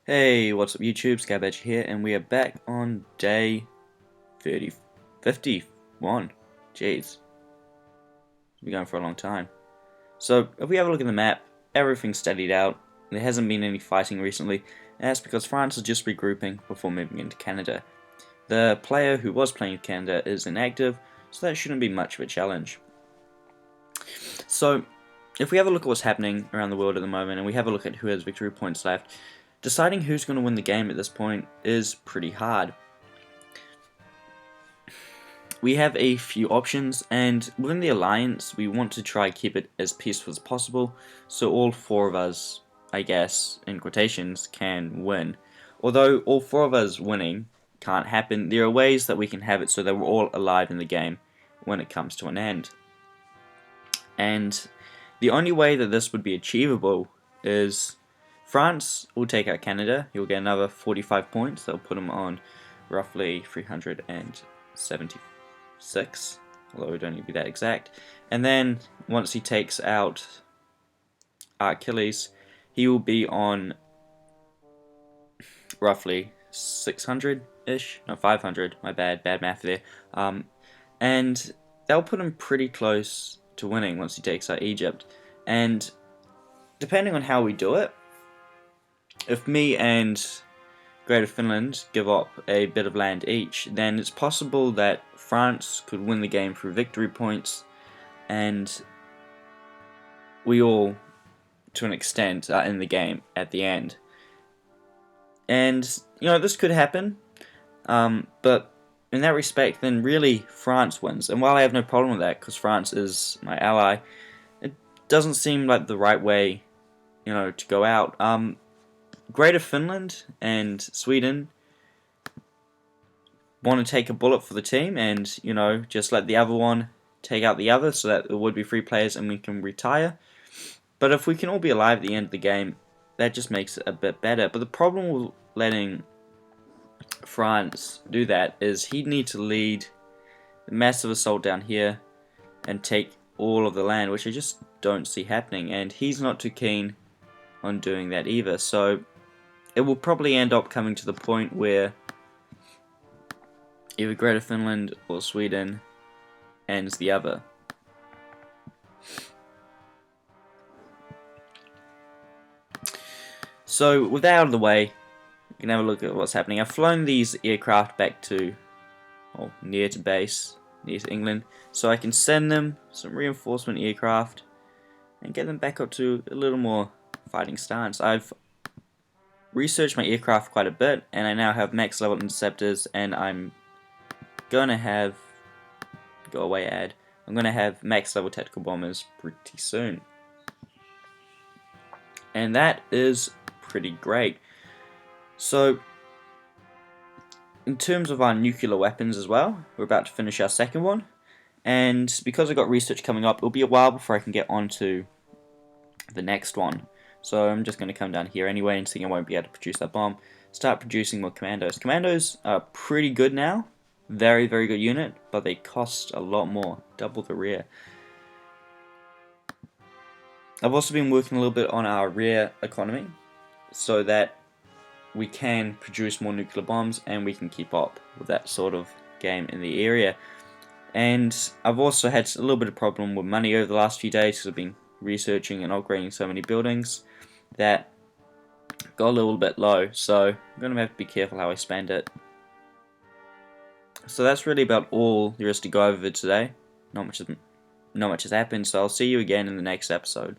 Hey, what's up YouTube, Scabbage here, and we are back on day 51. Jeez, we've been going for a long time. So, if we have a look at the map, everything's steadied out. There hasn't been any fighting recently, and that's because France is just regrouping before moving into Canada. The player who was playing Canada is inactive, so that shouldn't be much of a challenge. So, if we have a look at what's happening around the world at the moment, and we have a look at who has victory points left, deciding who's going to win the game at this point is pretty hard. We have a few options, and within the alliance we want to try keep it as peaceful as possible, so all four of us, I guess, in quotations, can win. Although all four of us winning can't happen, there are ways that we can have it so that we're all alive in the game when it comes to an end. And the only way that this would be achievable is France will take out Canada. He'll get another 45 points. That'll put him on roughly 376, although it don't need to be that exact. And then once he takes out Achilles, he will be on roughly 600-ish. No, 500. My bad math there. And that'll put him pretty close to winning once he takes out Egypt. And depending on how we do it, if me and Greater Finland give up a bit of land each, then it's possible that France could win the game through victory points, and we all, to an extent, are in the game at the end. And, this could happen, but in that respect, then really France wins. And while I have no problem with that, because France is my ally, it doesn't seem like the right way, to go out. Greater Finland and Sweden want to take a bullet for the team and, just let the other one take out the other so that there would be 3 players and we can retire. But if we can all be alive at the end of the game, that just makes it a bit better. But the problem with letting France do that is he'd need to lead a massive assault down here and take all of the land, which I just don't see happening, and he's not too keen on doing that either. So it will probably end up coming to the point where either Greater Finland or Sweden ends the other. So with that out of the way, we can have a look at what's happening. I've flown these aircraft back to, near to base, near to England, so I can send them some reinforcement aircraft and get them back up to a little more fighting stance. I've researched my aircraft quite a bit, and I now have max level interceptors, and I'm gonna have I'm gonna have max level tactical bombers pretty soon, and that is pretty great. So in terms of our nuclear weapons as well, we're about to finish our second one, and because I've got research coming up, it'll be a while before I can get on to the next one. So I'm just going to come down here anyway, and seeing I won't be able to produce that bomb, start producing more commandos. Commandos are pretty good now, very good unit, but they cost a lot more, double the rear. I've also been working a little bit on our rear economy, so that we can produce more nuclear bombs and we can keep up with that sort of game in the area. And I've also had a little bit of problem with money over the last few days because I've been researching and upgrading so many buildings that got a little bit low, so I'm going to have to be careful how I spend it. So that's really about all there is to go over today. Not much has happened, so I'll see you again in the next episode.